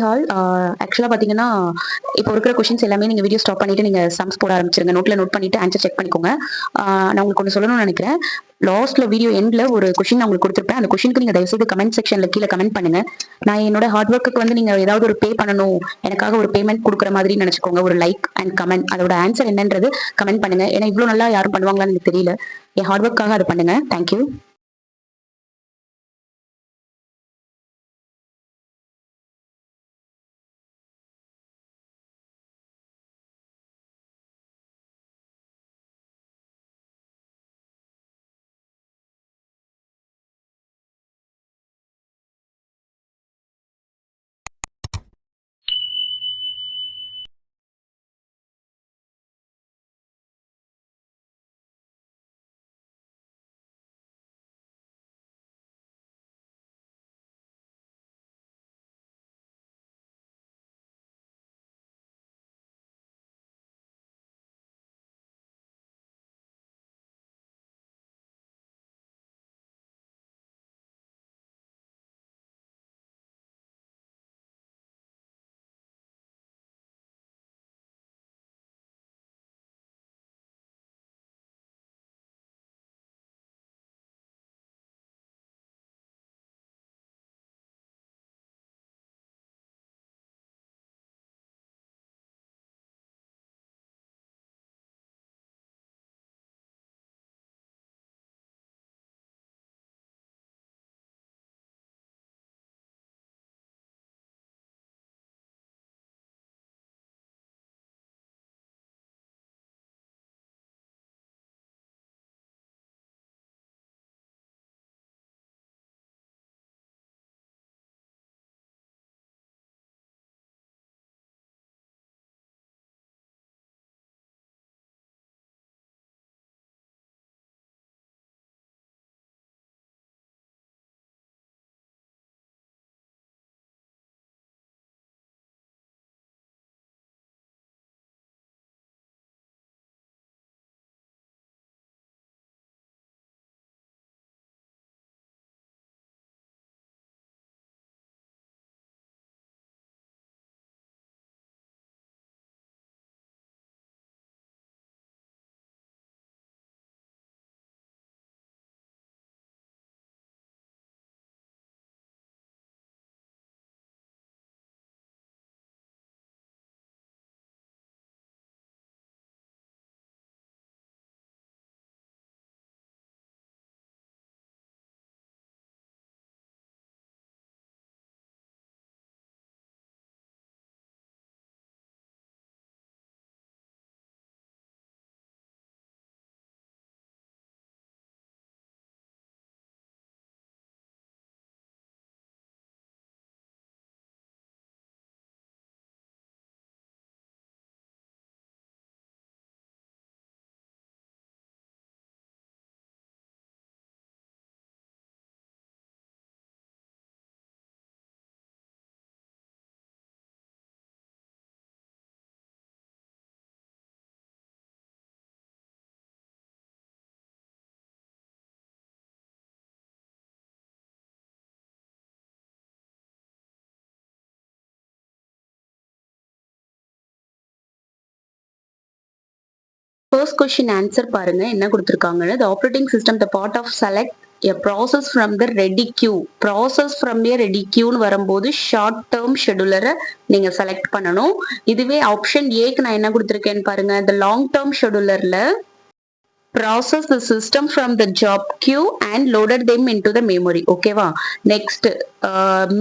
All ஆக்சுவலா பாத்தீங்கன்னா, இப்போ இருக்கிற கொஸ்டின்ஸ் எல்லாமே நீங்க வீடியோ ஸ்டாப் பண்ணிட்டு நீங்க சம்ஸ் போட ஆரம்பிச்சிருங்க. நோட்ல நோட் பண்ணிட்டு ஆன்சர் செக் பண்ணிக்கோங்க. நான் உங்களுக்கு ஒண்ணு சொல்லணும்னு நினைக்கிறேன். லாஸ்ட்ல வீடியோ எண்ட்ல ஒரு கொஸ்டின் நான் உங்களுக்கு கொடுத்துருப்பேன். அந்த கொஸ்டினுக்கு நீங்க தயவுசெய்து கமெண்ட் செக்ஷன்ல கீழ கமெண்ட் பண்ணுங்க. நான் என்னோட ஹார்ட் ஒர்க்குக்கு வந்து நீங்க ஏதாவது ஒரு பே பண்ணணும், எனக்காக ஒரு பேமெண்ட் குடுக்குற மாதிரி நினைச்சுக்கோங்க. ஒரு லைக் அண்ட் கமெண்ட். அதோட ஆன்சர் என்னன்றது கமெண்ட் பண்ணுங்க. ஏன்னா இவ்வளவு நல்லா யாரும் பண்ணுவாங்களான்னு எனக்கு தெரியல. என் ஹார்ட் ஒர்க்காக அதை பண்ணுங்க. தேங்க்யூ. ஃபர்ஸ்ட் கொஸ்டின் ஆன்சர் பாருங்க என்ன கொடுத்துருக்காங்கன்னு. The operating system the part of select a process from the ready queue. Process from a ready queueன்னு வரும்போது ஷார்ட் டேர்ம் ஷெடியூலரை நீங்க செலக்ட் பண்ணணும். இதுவே ஆப்ஷன் ஏக்கு நான் என்ன கொடுத்துருக்கேன்னு பாருங்க. The long term schedulerல process the system from the job queue and loaded them into the memory. ஓகேவா? Next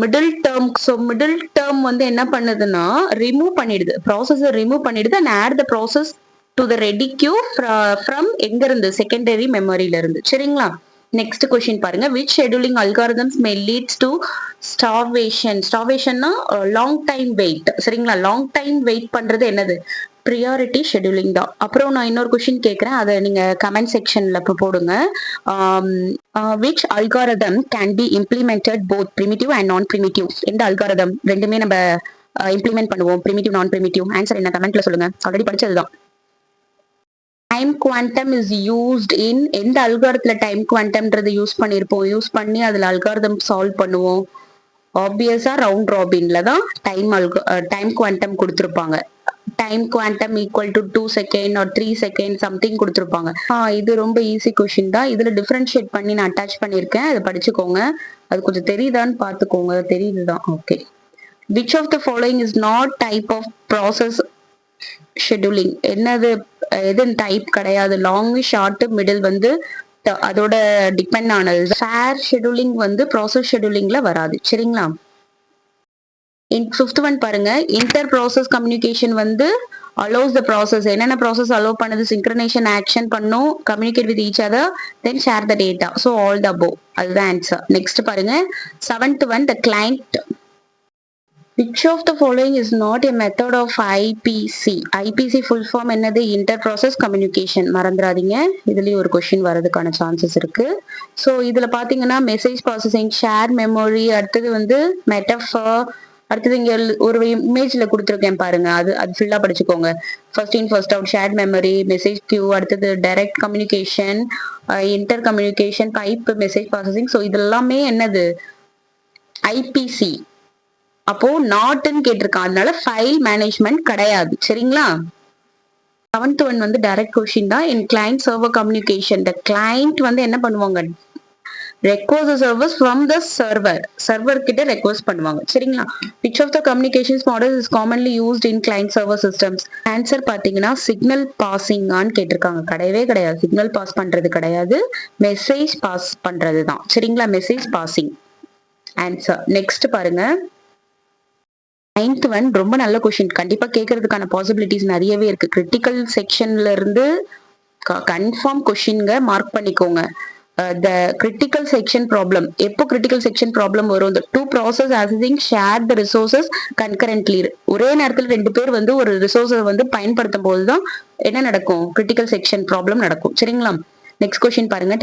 middle term. So middle term வந்து என்ன பண்ணுதுன்னா ரிமூவ் பண்ணிடுது, ப்ராசஸை ரிமூவ் பண்ணிடுது and add the process to the ready queue from எங்க இருந்து secondary மெமரியில இருந்து. சரிங்களா? நெக்ஸ்ட் கொஸ்டின் பாருங்க. which scheduling algorithms may leads to starvation. starvationனா லாங் டைம் வெயிட். சரிங்களா? லாங் டைம் வெயிட் பண்றது என்னது? ப்ரியாரிட்டி ஷெடியூலிங் தான். அப்புறம் நான் இன்னொரு கொஸ்டின் கேட்குறேன், அதை நீங்க கமெண்ட் செக்ஷன்ல போடுங்க. which algorithm can be implemented both primitive and non primitive. எந்த அல்காரதம் ரெண்டுமே நம்ம இம்ப்ளிமெண்ட் பண்ணுவோம், primitive நான் primitive? ஆன்சர் என்ன கமெண்ட்ல சொல்லுங்க. ஆல்ரெடி படிச்சதுதான். Time quantum is used in எந்த அல்காரத்துல டைம் குவாண்டம்ன்றது யூஸ் பண்ணியிருப்போம், யூஸ் பண்ணி அதுல அல்காரதம் சால்வ் பண்ணுவோம். ஆப்வியஸா ரவுண்ட் ராபின்ல தான் டைம் குவாண்டம் கொடுத்துருப்பாங்க. Time quantum equal to 2 second or 3 second something கொடுத்துருப்பாங்க. இது ரொம்ப ஈஸி கொஸ்டின் தான். இதுல டிஃபரன்ஷியேட் பண்ணி நான் அட்டாச் பண்ணிருக்கேன், அதை படிச்சுக்கோங்க. அது கொஞ்சம் தெரியுதான்னு பாத்துக்கோங்க. தெரியுதுதான். Okay. Which of the following is not type of process scheduling? என்னது எது டைப் கிடையாது. லாங் ஷார்ட் மிடில் வந்து அதோட டிபெண்ட் ஆனது. ஃபேர் ஷெட்யூலிங் வந்து ப்ராசஸ் ஷெட்யூலிங்ல வராது. சரிங்களா? ஃபிஃப்த் ஒன் பாருங்க. இன்டர் ப்ராசஸ் கம்யூனிகேஷன் வந்து அலோஸ் த ப்ராசஸ். என்னென்ன ப்ராசஸ் அலோவ் பண்ணுது? சிங்க்ரனைசேஷன் ஆக்ஷன் பண்ணும், communicate with each other, then share the data. So all the above. அதுதான் ஆன்சர். நெக்ஸ்ட் பாருங்க. Seventh one, the client. Which of the following is not a method of IPC? IPC full form என்னது? Inter process communication. மறந்துடாதீங்க. இதுலயும் ஒரு question வரதுக்கான chances இருக்கு. So இதுல பாத்தீங்கன்னா மெசேஜ் ப்ராசஸிங், ஷேர் மெமரி, அடுத்தது வந்து மெட்டஃபர், அடுத்தது இங்க ஒரு இமேஜ்ல கொடுத்துருக்கேன் பாருங்க. அது ஃபுல்லா படிச்சுக்கோங்க. First in first out, share memory, message queue, அடுத்தது direct communication, inter communication, pipe, message processing. So இது எல்லாமே என்னது? ஐபிசி. அப்போ நாட்னு கேட்டிருக்கான், அதனால ஃபைல் மேனேஜ்மெண்ட் கிடையாது. சரிங்களா? செவன்த் ஒன் வந்து டைரக்ட் கொஸ்டின் தான். In client server communication, the client வந்து என்ன பண்ணுவாங்க? request service from the server கிட்ட request பண்ணுவாங்க. சரிங்களா? which of the communications models is commonly used in client server systems? Answer பாத்தீங்கன்னா சிக்னல் பாசிங் ஆன்னு கேட்டிருக்காங்க. கிடையவே கிடையாது. சிக்னல் பாஸ் பண்றது கிடையாது, மெசேஜ் பாஸ் பண்றது தான். சரிங்களா? Message passing answer. நெக்ஸ்ட் பாருங்க. நைன்த் ஒன் ரொம்ப நல்ல கொஸ்டின். கண்டிப்பா கேட்கறதுக்கான பாசிபிலிட்டிஸ் நிறையவே இருக்கு. கிரிட்டிக்கல் செக்ஷன்ல இருந்து கன்ஃபார்ம் கொஸ்டின்ங்க மார்க் பண்ணிக்கோங்க. the critical section problem. எப்போ critical section problem வரும்? the two process accessing share the resources concurrently. ஒரே நேரத்தில் ரெண்டு பேர் வந்து ஒரு ரிசோர்ஸை வந்து பயன்படுத்தும் போதுதான் என்ன நடக்கும்? critical section problem நடக்கும். சரிங்களா? நெக்ஸ்ட் கொஸ்டின் பாருங்க.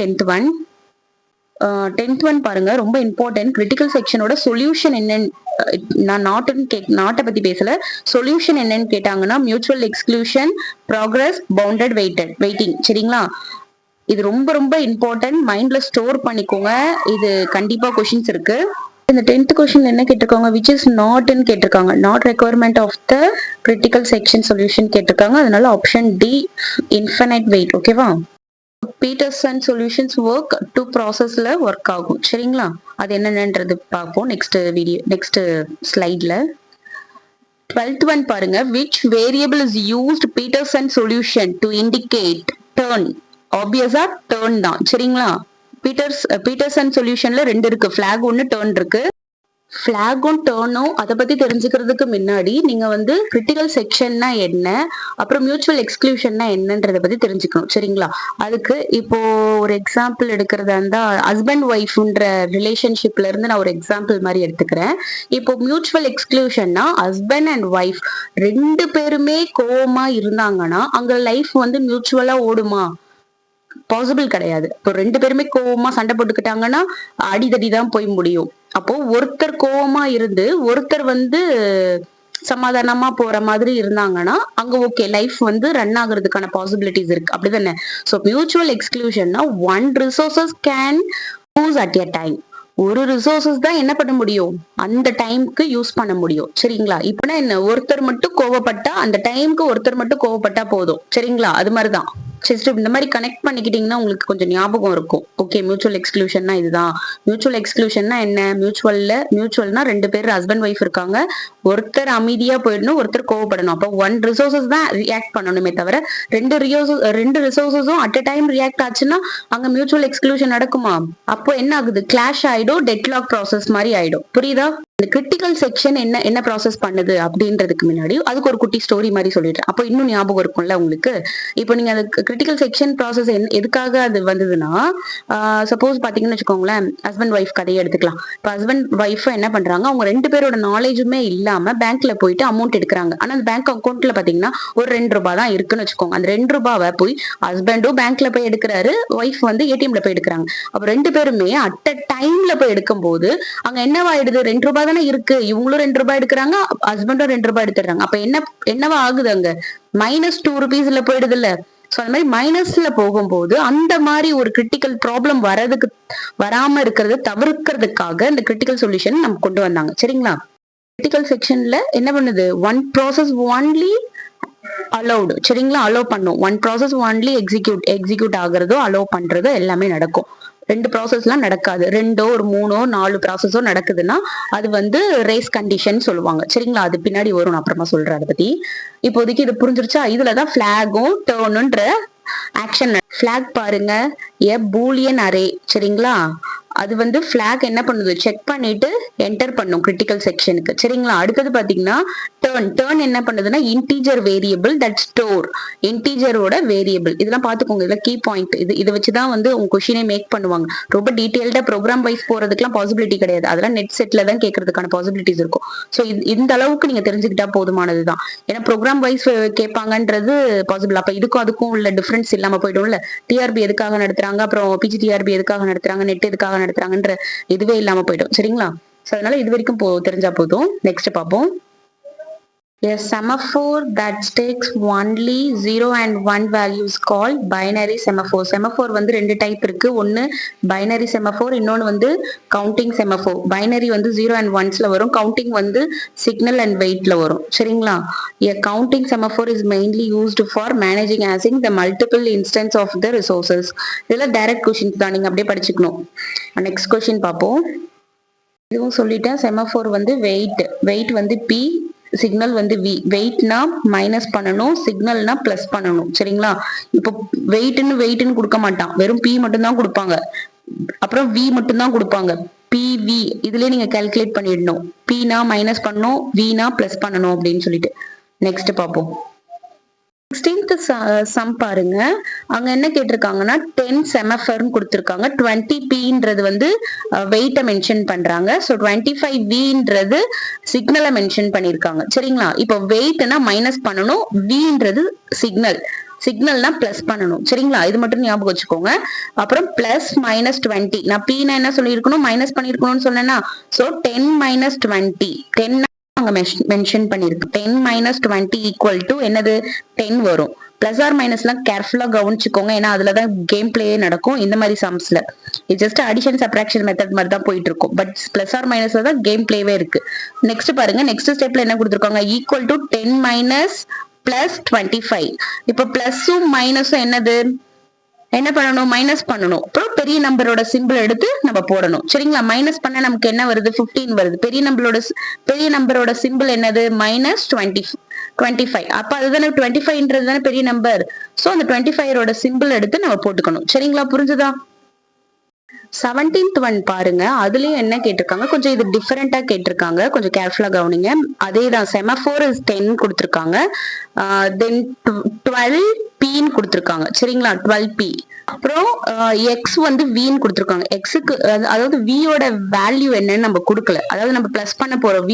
டென்த் ஒன் பாருங்க. ரொம்ப இம்பார்ட்டன்ட். கிரிட்டிக்கல் செக்ஷனோட சொல்யூஷன் என்னன்னு, நான் நாட்டை பத்தி பேசல, சொல்யூஷன் என்னன்னு கேட்டாங்கன்னா mutual exclusion, progress, bounded waiting. சரிங்களா? இது ரொம்ப ரொம்ப இம்பார்ட்டன்ட். மைண்ட்ல ஸ்டோர் பண்ணிக்கோங்க. இது கண்டிப்பா கொஸ்டின்ஸ் இருக்கு. இந்த 10th கொஸ்டின் என்ன கேட்டிருக்காங்க? விச் இஸ் நாட்னு கேட்டிருக்காங்க. Not requirement of the critical section solution கேட்டிருக்காங்க. அதனால ஆப்ஷன் டி இன்ஃபினைட் வெயிட். ஓகேவா? பீட்டர்சன் சொல்யூஷன்ஸ் ஒர்க் டூ ப்ராசஸ்ல ஒர்க் ஆகும். சரிங்களா? அது என்னன்றது பார்ப்போம் நெக்ஸ்ட் ஸ்லைட்ல. 12th ஒன் பாருங்க. Which variable is used Peterson solution to indicate turn? Obviously turn தான். சரிங்களா? பீட்டர்சன் சொல்யூஷன்ல ரெண்டு இருக்கு, பிளாக் ஒன்னு, டர்ன் இருக்கு. பிளாகும் டர்னும் அதை பத்தி தெரிஞ்சுக்கிறதுக்கு முன்னாடி நீங்க வந்து கிரிட்டிக்கல் செக்ஷன்னா என்ன, அப்புறம் மியூச்சுவல் எக்ஸ்க்ளூஷன்னா என்னன்றதை பத்தி தெரிஞ்சுக்கணும். சரிங்களா? அதுக்கு இப்போ ஒரு எக்ஸாம்பிள் எடுக்கிறதா இருந்தா, ஹஸ்பண்ட் ஒய்ஃப்ன்ற ரிலேஷன்ஷிப்ல இருந்து நான் ஒரு எக்ஸாம்பிள் மாதிரி எடுத்துக்கிறேன். இப்போ மியூச்சுவல் எக்ஸ்க்ளூஷன்னா ஹஸ்பண்ட் அண்ட் ஒய்ஃப் ரெண்டு பேருமே கோவமா இருந்தாங்கன்னா அங்க லைஃப் வந்து மியூச்சுவலா ஓடுமா? பாசிபிள் கிடையாது. இப்போ ரெண்டு பேருமே கோவமா சண்டை போட்டுக்கிட்டாங்கன்னா அடிதடி தான் போய் முடியும். அப்போ ஒருத்தர் கோவமா இருந்து ஒருத்தர் வந்து சமாதானமா போற மாதிரி இருந்தாங்கன்னா அங்க ஓகே, லைஃப் வந்து ரன் ஆகுறதுக்கான பாசிபிலிட்டிஸ் இருக்கு. அப்படிதானே? ஸோ மியூச்சுவல் எக்ஸ்க்ளூஷன்னா one resources can use at a time. ஒரு ரிசோர்சஸ் தான் என்ன பண்ண முடியும்? அந்த டைம்க்கு யூஸ் பண்ண முடியும். சரிங்களா? இப்பனா என்ன, ஒருத்தர் மட்டும் கோவப்பட்டா, அந்த டைம்க்கு ஒருத்தர் மட்டும் கோவப்பட்டா போதும். சரிங்களா? அது மாதிரிதான். ஜஸ்ட் இந்த மாதிரி கனெக்ட் பண்ணிக்கிட்டீங்கன்னா உங்களுக்கு கொஞ்சம் ஞாபகம் இருக்கும். ஓகே, மியூச்சுவல் எக்ஸ்க்ளூஷன்னா இதுதான். மியூச்சுவல் எக்ஸ்க்ளூஷன்னா என்ன? மியூச்சுவல்னா ரெண்டு பேர் ஹஸ்பண்ட் ஒய்ஃப் இருக்காங்க, ஒருத்தர் அமைதியா போயிடணும், ஒருத்தர் கோவப்படணும். அப்போ ஒன் ரிசோர்சஸ் தான் ரியாக்ட் பண்ணணுமே தவிர ரெண்டு ரிசோர்சஸும் அட் அ டைம் ரியாக்ட் ஆச்சுன்னா அங்க மியூச்சுவல் எக்ஸ்க்ளூஷன் நடக்குமா? அப்போ என்ன ஆகுது? கிளாஷ் ஆயிடும், டெட்லாக் ப்ராசஸ் மாதிரி ஆயிடும். புரியுதா? இந்த கிரிட்டிக்கல் செக்ஷன் என்ன ப்ராசஸ் பண்ணுது அப்படின்றதுக்கு முன்னாடி அதுக்கு ஒரு குட்டி ஸ்டோரி மாதிரி சொல்லிடுறேன். அப்போ இன்னும் ஞாபகம் இருக்கும்ல உங்களுக்கு. இப்போ நீங்க அது கிரிட்டிக்கல் செக்ஷன் ப்ராசஸ் எதுக்காக அது வந்ததுன்னா, சப்போஸ் பாத்தீங்கன்னு வச்சுக்கோங்களேன், ஹஸ்பண்ட் ஒய்ஃப் கதையை எடுத்துக்கலாம். இப்போ ஹஸ்பண்ட் ஒய்ஃப் என்ன பண்றாங்க, அவங்க ரெண்டு பேரோட நாலேஜுமே இல்லாம பேங்க்ல போயிட்டு அமௌண்ட் எடுக்கிறாங்க. ஆனா அந்த பேங்க் அக்கௌண்ட்ல பாத்தீங்கன்னா ஒரு 2 ரூபாய் தான் இருக்குன்னு வச்சுக்கோங்க. அந்த 2 ரூபாவை போய் ஹஸ்பண்டும் பேங்க்ல போய் எடுக்கிறாரு, ஒய்ஃப் வந்து ஏடிஎம்ல போய் எடுக்கிறாங்க. அப்ப ரெண்டு பேருமே அட் அ டைம்ல போய் எடுக்கும் போது அங்க என்னவாயிடுது? 2 ரூபாய் தானே இருக்கு, இவங்களும் 2 ரூபாய் எடுக்கிறாங்க, ஹஸ்பண்டும் 2 ரூபாய் எடுத்துறாங்க. அப்ப என்னவா ஆகுது? அங்க -2 rupeesல போயிடுது இல்ல. ஸோ அந்த மாதிரி மைனஸ்ல போகும்போது அந்த மாதிரி ஒரு கிரிட்டிக்கல் ப்ராப்ளம் வராம இருக்கிறத தவிர்க்கிறதுக்காக இந்த கிரிட்டிக்கல் சொல்யூஷன் நம்ம கொண்டு வந்தாங்க. சரிங்களா? கிரிட்டிக்கல் செக்ஷன்ல என்ன பண்ணுது, ஒன் ப்ராசஸ் ஒன்லி அலௌடு. சரிங்களா? அலோவ் பண்ணும். ஒன் ப்ராசஸ் ஒன்லி எக்ஸிக்யூட் ஆகுறதோ அலோவ் பண்றதோ எல்லாமே நடக்கும். ரெண்டு ப்ராசஸ்லாம் நடக்காது. ரெண்டோ ஒரு மூணோ 4 ப்ராசஸோ நடக்குதுன்னா அது வந்து ரேஸ் கண்டிஷன் சொல்லுவாங்க. சரிங்களா? அது பின்னாடி வரும், நான் அப்புறமா சொல்றேன் அதை பத்தி. இப்போதைக்கு இது புரிஞ்சிருச்சா? இதுலதான் பிளாகும் டேர்னுன்ற ஆக்ஷன். பிளாக் பாருங்க, எ பூலியன் அரே. சரிங்களா? அது வந்து பிளாக் என்ன பண்ணுது, செக் பண்ணிட்டு என்டர் பண்ணும் கிரிட்டிக்கல் செக்ஷனுக்கு. சரிங்களா? அடுத்தது பாத்தீங்கன்னா டேர்ன் என்ன பண்ணுதுன்னா இன்டீஜர் வேரியபிள் தட் ஸ்டோர், இன்டீஜரோட வேரியபிள். இதெல்லாம் பாத்துக்கோங்க, இதெல்லாம் கீ பாயிண்ட். இதை வச்சுதான் வந்து உங்க கொஷினை மேக் பண்ணுவாங்க. ரொம்ப டீடைல்டா ப்ரோக்ராம் வைஸ் போறதுக்குலாம் பாசிபிலிட்டி கிடையாது. அதெல்லாம் நெட் செட்ல தான் கேட்கறதுக்கான பாசிபிலிட்டிஸ் இருக்கும். ஸோ இந்த அளவுக்கு நீங்க தெரிஞ்சுக்கிட்டா போதுமானதுதான். ஏன்னா ப்ரோக்ராம் வைஸ் கேட்பாங்கன்றது பாசிபிள். அப்ப இதுக்கும் அதுக்கும் உள்ள டிஃபரன்ஸ் இல்லாம போயிடும்ல. டிஆர்பி எதுக்காக நடத்துறாங்க, அப்புறம் பிஜிடிஆர்பி எதுக்காக நடத்துறாங்க, நெட் எதுக்காக நடத்துறாங்கன்ற இதுவே இல்லாம போயிடும். சரிங்களா? சோ அதனால இது வரைக்கும் தெரிஞ்சா போதும். நெக்ஸ்ட் பார்ப்போம். A semaphore that takes only 0 and 1 values called binary semaphore. Semaphore வந்து ரெண்டு டைப் இருக்கு. ஒன்னு binary semaphore, இன்னொன்னு வந்து counting semaphore. binary வந்து 0 and 1ஸ்ல வரும், counting வந்து signal and weightல வரும். சரிங்களா? A counting semaphore is mainly used for managing async the multiple instance of the resources. இதெல்லாம் டைரக்ட் கொஸ்டின்ஸ் தான், நீங்க அப்படியே படிச்சுக்கணும். நெக்ஸ்ட் கொஸ்டின் பார்ப்போம். இதுவும் சொல்லிட்டேன். செமாஃபோர் வந்து வெயிட் வந்து பி, சிக்னல் வந்து வி. வெயிட்னா மைனஸ் பண்ணணும், சிக்னல்னா பிளஸ் பண்ணணும். சரிங்களா? இப்போ வெயிட்னு கொடுக்க மாட்டான், வெறும் பி மட்டும் தான் கொடுப்பாங்க. அப்புறம் வி மட்டும் தான் கொடுப்பாங்க. பிவி இதுலயே நீங்க கால்குலேட் பண்ணிடணும். பினா மைனஸ் பண்ணணும், வினா பிளஸ் பண்ணணும் அப்படின்னு சொல்லிட்டு. நெக்ஸ்ட் பார்ப்போம். 16th சம் பாருங்க. அங்க என்ன கேட்டிருக்காங்கன்னா 10 செமஃபர்னு கொடுத்திருக்காங்க. 20Pன்றது வந்து வெயிட்ட மென்ஷன் பண்றாங்க. ஸோ 25Vன்றது சிக்னலை மென்ஷன் பண்ணிருக்காங்க. சரிங்களா? இப்போ வெயிட்னா மைனஸ் பண்ணணும், Vன்றது சிக்னல்னா பிளஸ் பண்ணணும். சரிங்களா? இது மட்டும் ஞாபகம் வச்சுக்கோங்க. அப்புறம் பிளஸ் மைனஸ் 20. நான் Pனா என்ன சொல்லியிருக்கணும், மைனஸ் பண்ணிருக்கணும்னு சொன்னேன்னா, ஸோ 10 மைனஸ் 20. 10 மென்ஷன் பண்ணிருக்கு. 10 மைனஸ் 20 ஈக்குவல் டு என்னது, 10 வரும். பிளஸ் ஆர் மைனஸ் எல்லாம் கேர்ஃபுல்லா கவனிச்சுக்கோங்க, ஏன்னா அதுலதான் கேம் பிளே நடக்கும். இந்த மாதிரி சம்ஸ்ல இது ஜஸ்ட் அடிஷன் சப்ராக்ஷன் மெத்தட் மாதிரி தான் போயிட்டு இருக்கும். பட் பிளஸ் ஆர் மைனஸ்ல தான் கேம் பிளேவே இருக்கு. நெக்ஸ்ட் பாருங்க, நெக்ஸ்ட் ஸ்டெப்ல என்ன கொடுத்துருக்காங்க, ஈக்குவல் டு 10 மைனஸ் பிளஸ் 25. இப்ப பிளஸும் மைனஸும் என்னது, என்ன பண்ணணும், மைனஸ் பண்ணணும். அப்புறம் பெரிய நம்பரோட சிம்பிள் எடுத்து நம்ம போடணும். சரிங்களா? மைனஸ் பண்ண நமக்கு என்ன வருது, 15 வருது. பெரிய நம்பரோட சிம்பிள் என்னது, மைனஸ் 25. அப்ப அதுதானே 25ன்றது தானே பெரிய நம்பர். சோ அந்த 25ஓட சிம்பிள் எடுத்து நம்ம போட்டுக்கணும். சரிங்களா? புரிஞ்சுதா? 17th ஒன் பாருங்க. அதுலயும் என்ன கேட்டிருக்காங்க, கொஞ்சம் இது டிஃபரெண்டா கேட்டிருக்காங்க, கொஞ்சம் கேர்ஃபுல்லா கவனிங்க. அதேதான், செமாஃபோர் இஸ் 10 கொடுத்திருக்காங்க. தென் 12Pன்னு கொடுத்திருக்காங்க. சரிங்களா? 12P. அப்புறம் எக்ஸ் வந்து வின்னு கொடுத்திருக்காங்க. எக்ஸுக்கு அதாவது வியோட வேல்யூ என்னன்னு நம்ம கொடுக்கல. அதாவது நம்ம பிளஸ் பண்ண போறோம்.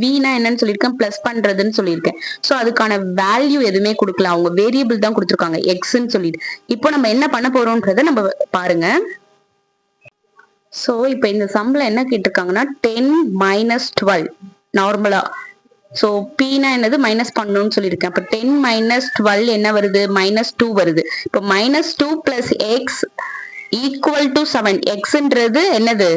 வினா என்னன்னு சொல்லியிருக்கேன், பிளஸ் பண்றதுன்னு சொல்லியிருக்கேன். சோ அதுக்கான வேல்யூ எதுவுமே கொடுக்கல, அவங்க வேரியபிள் தான் கொடுத்திருக்காங்க எக்ஸ்ன்னு சொல்லிட்டு. இப்போ நம்ம என்ன பண்ண போறோம்ன்றத நம்ம பாருங்க. சோ இப்ப இந்த சம்ல என்ன கேட்டிருக்காங்கன்னா 10 மைனஸ் 12 நார்மலா. சோ பீனா என்னது, மைனஸ் பண்ணணும்னு சொல்லியிருக்கேன். அப்ப 10 மைனஸ் 12 என்ன வருது, மைனஸ் 2 வருது. இப்போ minus 2 plus X equal to 7. எக்ஸ்ன்றது என்னது,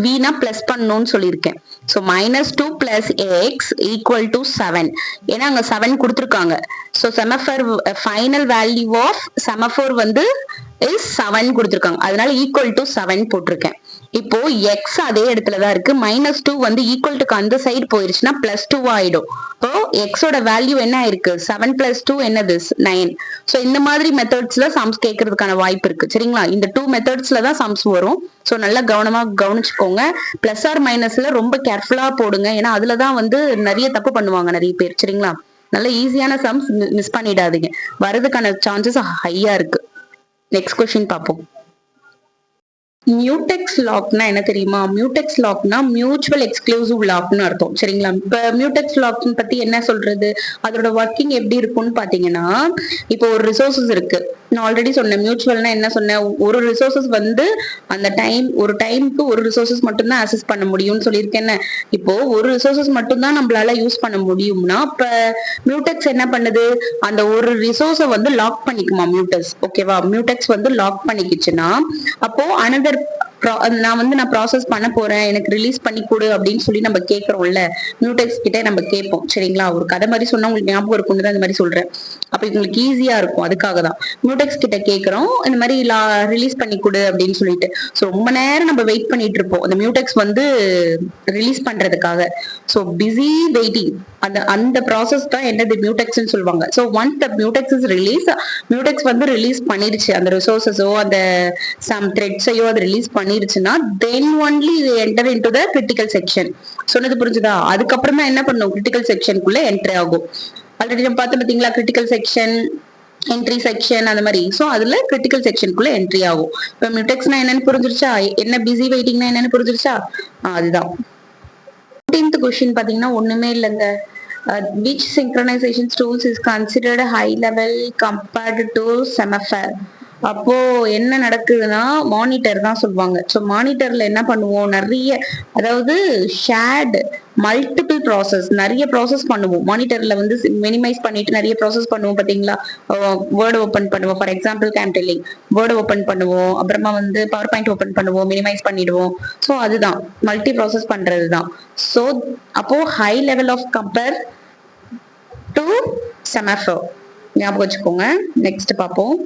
வினா பிளஸ் பண்ணணும்னு சொல்லியிருக்கேன். So minus 2 plus X equal to 7. ஏன்னா அங்க 7 கொடுத்துருக்காங்க. So semaphore final value of semaphore வந்து is 7 கொடுத்திருக்காங்க. அதனால ஈக்குவல் டு 7 போட்டிருக்கேன். இப்போ எக்ஸ் அதே இடத்துலதான் இருக்கு. மைனஸ் 2 வந்து ஈக்குவல் டுக்கு அந்த சைடு போயிருச்சுன்னா பிளஸ் 2 ஆயிடும். இப்போ எக்ஸோட வேல்யூ என்ன ஆயிருக்கு, 7 பிளஸ் 2 என்னது, 9. சோ இந்த மாதிரி மெத்தட்ஸ்ல சம்ஸ் கேட்கறதுக்கான வாய்ப்பு இருக்கு. சரிங்களா? இந்த 2 மெத்தட்ஸ்ல தான் சம்ஸ் வரும். சோ நல்லா கவனமா கவனிச்சுக்கோங்க. பிளஸ் ஆர் மைனஸ்ல ரொம்ப கேர்ஃபுல்லா போடுங்க, ஏன்னா அதுலதான் வந்து நிறைய தப்பு பண்ணுவாங்க நிறைய பேர். சரிங்களா? நல்ல ஈஸியான சம்ஸ் மிஸ் பண்ணிடாதீங்க, வரதுக்கான சான்சஸ் ஹையா இருக்கு. நெக்ஸ்ட் கொஸ்டின் பார்ப்போம். மியூடெக்ஸ் லாக்னா என்ன தெரியுமா? மியூடெக்ஸ் லாக்னா மியூச்சுவல் எக்ஸ்க்ளூசிவ் லாக்னு அர்த்தம். சரிங்களா? இப்ப மியூடெக்ஸ் லாக் பத்தி என்ன சொல்றது, அதோட ஒர்க்கிங் எப்படி இருக்கும்னு பாத்தீங்கன்னா, இப்போ ஒரு ரிசோர்சஸ் இருக்கு. நான் ஆல்ரெடி சொன்னேன் மியூச்சுவல்னா என்ன சொன்னேன், ஒரு ரிசோர்சஸ் வந்து அந்த ஒரு டைமுக்கு ஒரு ரிசோர்சஸ் மட்டும் தான் ஆக்சஸ் பண்ண முடியும்னு சொல்லியிருக்கேன். இப்போ ஒரு ரிசோர்சஸ் மட்டும் தான் நம்மளால யூஸ் பண்ண முடியும்னா, இப்ப மியூடெக்ஸ் என்ன பண்ணுது, அந்த ஒரு ரிசோர்ஸ வந்து லாக் பண்ணிக்குமா மியூடெக்ஸ். ஓகேவா? மியூடெக்ஸ் வந்து லாக் பண்ணிக்கிச்சுன்னா, அப்போ அனதர் நான் ப்ராசஸ் பண்ண போறேன், எனக்கு ரிலீஸ் பண்ணி கொடு அப்படின்னு சொல்லி நம்ம கேட்கறோம்ல, மியூடெக்ஸ் கிட்ட நம்ம கேட்போம். சரிங்களா? ஒரு கதை மாதிரி சொன்னா உங்களுக்கு ஞாபகம் இருக்கும்னு தான் இந்த மாதிரி சொல்றேன். அப்ப உங்களுக்கு ஈஸியா இருக்கும். அதுக்காக தான் மியூடெக்ஸ் கிட்ட கேட்கறோம், இந்த மாதிரி ரிலீஸ் பண்ணி கொடு அப்படின்னு சொல்லிட்டு. ஸோ ரொம்ப நேரம் நம்ம வெயிட் பண்ணிட்டு இருப்போம் அந்த மியூடெக்ஸ் வந்து ரிலீஸ் பண்றதுக்காக. ஸோ பிஸி வெயிட்டிங், அந்த ப்ராசஸ் தான் என்னது மியூடெக்ஸ்ன்னு சொல்லுவாங்க. So once the mutex is release, mutex வந்து ரிலீஸ் பண்ணிருச்சு அந்த ரிசோர்சஸோ அந்த சம் த்ரெட்ஸையோ அது ரிலீஸ் பண்ணிருச்சுன்னா, then only enter into the critical section. சொன்னது புரிஞ்சுதா? அதுக்கப்புறம் தான் என்ன பண்ணும், கிரிட்டிக்கல் செக்ஷனுக்குள்ள என்ட்ரி ஆகும். ஆல்ரெடி நம்ம பார்த்து பாத்தீங்களா, கிரிட்டிக்கல் செக்ஷன், என்ட்ரி செக்ஷன் அந்த மாதிரி. சோ அதுல கிரிட்டிக்கல் செக்ஷனுக்குள்ள என்ட்ரி ஆகும். இப்ப மியூடெக்ஸ்னா என்னன்னு புரிஞ்சிருச்சா, என்ன பிஸி வெயிட்டிங்னா என்னன்னு புரிஞ்சிருச்சா? அதுதான் 14th கொஸ்டின் பாத்தீங்கன்னா ஒண்ணுமே இல்லைங்க. Which synchronization tools is considered high level compared to semaphore? அப்போ என்ன நடக்குதுன்னா மானிட்டர் தான் சொல்லுவாங்க. ஸோ மானிட்டர்ல என்ன பண்ணுவோம், நிறைய, அதாவது ஷேர்டு மல்டிபிள் ப்ராசஸ், நிறைய ப்ராசஸ் பண்ணுவோம். மானிட்டர்ல வந்து மினிமைஸ் பண்ணிட்டு நிறைய ப்ராசஸ் பண்ணுவோம் பாத்தீங்களா. வேர்டு ஓபன் பண்ணுவோம், ஃபார் எக்ஸாம்பிள் கேம்டெல்லிங் வேர்டு ஓபன் பண்ணுவோம், அப்புறமா வந்து பவர் பாயிண்ட் ஓபன் பண்ணுவோம், மினிமைஸ் பண்ணிடுவோம். ஸோ அதுதான் மல்டி ப்ராசஸ் பண்றது தான். ஸோ அப்போ high level of compare to semaphore ஞாபகம் வச்சுக்கோங்க. நெக்ஸ்ட் பார்ப்போம்.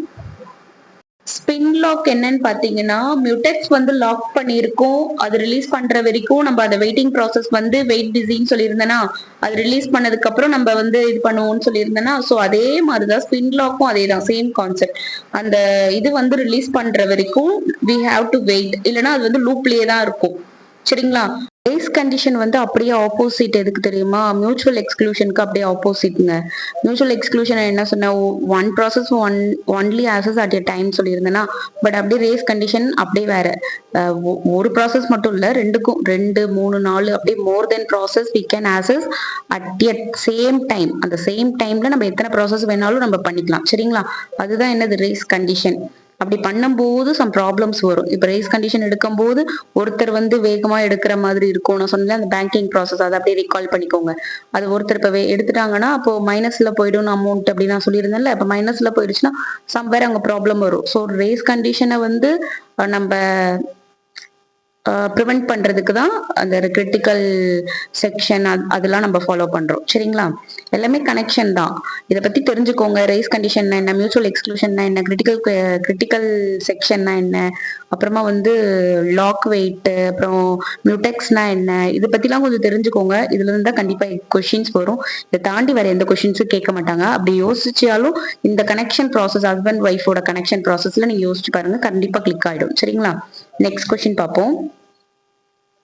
ஸ்பின் லாக் என்னன்னு பாத்தீங்கன்னா, மியூடெக்ஸ் வந்து லாக் பண்ணிருக்கோம், அது ரிலீஸ் பண்ற வரைக்கும் நம்ம அந்த வெயிட்டிங் ப்ராசஸ் வந்து வெயிட் பிஸின்னு சொல்லியிருந்தேன்னா, அது ரிலீஸ் பண்ணதுக்கு அப்புறம் நம்ம வந்து இது பண்ணுவோம்னு சொல்லியிருந்தேன்னா, ஸோ அதே மாதிரிதான் ஸ்பின் லாக்கும் அதே தான், சேம் கான்செப்ட். அந்த இது வந்து ரிலீஸ் பண்ற வரைக்கும் வி ஹாவ் டு வெயிட், இல்லைன்னா அது வந்து லூப்லயே தான் இருக்கும். சரிங்களா? ரேஸ் கண்டிஷன் வந்து அப்படியே ஆப்போசிட். எதுக்கு தெரியுமா? மியூச்சுவல் எக்ஸ்க்ளூஷனுக்கு அப்படியே ஆப்போசிட்ங்க. மியூச்சுவல் எக்ஸ்க்ளூஷன் என்ன சொன்னா, one process only access at a time சொல்லியிருந்தேன்னா, பட் அப்படியே ரேஸ் கண்டிஷன் அப்படியே வேற. ஒரு ப்ராசஸ் மட்டும் இல்ல, ரெண்டுக்கும் 2 3 4 அப்படியே more then process we can access at a same time. அந்த சேம் டைம்ல நம்ம எத்தனை ப்ராசஸ் வேணாலும் நம்ம பண்ணிக்கலாம். சரிங்களா? அதுதான் என்னது ரேஸ் கண்டிஷன். அப்படி பண்ணும்போது சம் ப்ராப்ளம்ஸ் வரும். இப்ப ரேஸ் கண்டிஷன் எடுக்கும் போது ஒருத்தர் வந்து வேகமா எடுக்கிற மாதிரி இருக்கும். நான் சொன்னேன் அந்த பேங்கிங் ப்ராசஸ், அதை அப்படியே ரீகால் பண்ணிக்கோங்க. அது ஒருத்தர் இப்ப எடுத்துட்டாங்கன்னா அப்போ மைனஸ்ல போயிடும் அமௌண்ட் அப்படி நான் சொல்லியிருந்தேன்ல. இப்ப மைனஸ்ல போயிடுச்சுன்னா சம்வேர் அங்க ப்ராப்ளம் வரும். ஸோ ரேஸ் கண்டிஷனை வந்து நம்ம ப்ரிவென்ட் பண்றதுக்கு தான் அந்த கிரிட்டிக்கல் செக்ஷன் அதெல்லாம் நம்ம ஃபாலோ பண்றோம். சரிங்களா? எல்லாமே கனெக்ஷன் தான். இதை பத்தி தெரிஞ்சுக்கோங்க. ரேஸ் கண்டிஷன்னா என்ன, மியூச்சுவல் எக்ஸ்க்ளூஷன்னா என்ன, கிரிட்டிக்கல் செக்ஷன்னா என்ன, அப்புறமா வந்து லாக் வெயிட், அப்புறம் மியூடெக்ஸ்னா என்ன, இதை பத்திலாம் கொஞ்சம் தெரிஞ்சுக்கோங்க. இதுல இருந்து தான் கண்டிப்பா கொஸ்டின்ஸ் வரும். இதை தாண்டி வேற எந்த கொஸ்டின்ஸும் கேட்க மாட்டாங்க. அப்படி யோசிச்சாலும் இந்த கனெக்ஷன் ப்ராசஸ், ஹஸ்பண்ட் ஒய்ஃபோட கனெக்ஷன் ப்ராசஸ்ல நீங்க யோசிச்சு பாருங்க, கண்டிப்பா கிளிக் ஆயிடும். சரிங்களா? நெக்ஸ்ட் கொஸ்டின் பார்ப்போம்.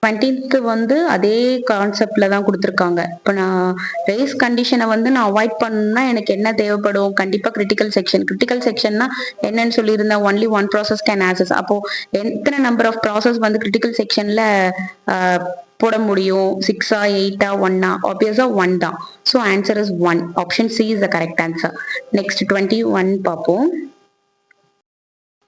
20th வந்து அதே கான்செப்ட்ல தான் கொடுத்துருக்காங்க. இப்போ நான் ரேஸ் கண்டிஷனை வந்து நான் அவாய்ட் பண்ணணும்னா எனக்கு என்ன தேவைப்படும், கண்டிப்பா கிரிட்டிக்கல் செக்ஷன். கிரிட்டிக்கல் செக்ஷன்னா என்னன்னு சொல்லியிருந்தேன், only one process can access. அப்போ எத்தனை நம்பர் ஆஃப் ப்ராசஸ் வந்து கிரிட்டிக்கல் செக்ஷன்ல போட முடியும், 6ஆ 8ஆ 1ஆ? ஆப்வியஸா 1 தான். So answer is 1. Option C is the correct answer. Next 21 பார்ப்போம்.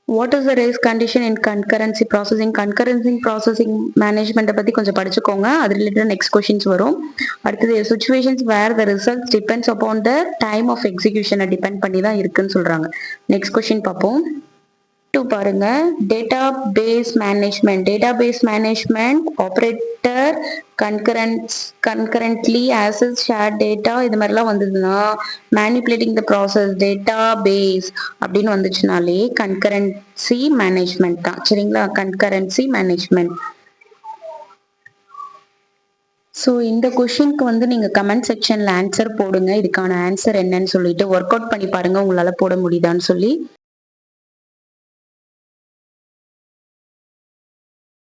What is the race condition in concurrency processing? Concurrency processing மேனேஜ்மெண்ட்டை பத்தி கொஞ்சம் படிச்சுக்கோங்க. அது ரிலேட்டட் நெக்ஸ்ட் கொஸ்டின்ஸ் வரும். அடுத்தது situations where the results depends upon the time of எக்ஸிகியூஷனை depend பண்ணி தான் இருக்குன்னு சொல்றாங்க. நெக்ஸ்ட் கொஸ்டின் பார்ப்போம். பாருங்க, data base management operator concurrently access share data இது மாதிரிலாம் வந்ததுன்னா, manipulating the process data base அப்படின்னு வந்துச்சுனாலே கன்கரன்சி மேனேஜ்மெண்ட் தான். சரிங்களா? Concurrency management. ஸோ இந்த கொஷினுக்கு வந்து நீங்க கமெண்ட் செக்ஷன்ல ஆன்சர் போடுங்க. இதுக்கான ஆன்சர் என்னன்னு சொல்லிட்டு ஒர்க் அவுட் பண்ணி பாருங்க, உங்களால போட முடியுதான்னு சொல்லி.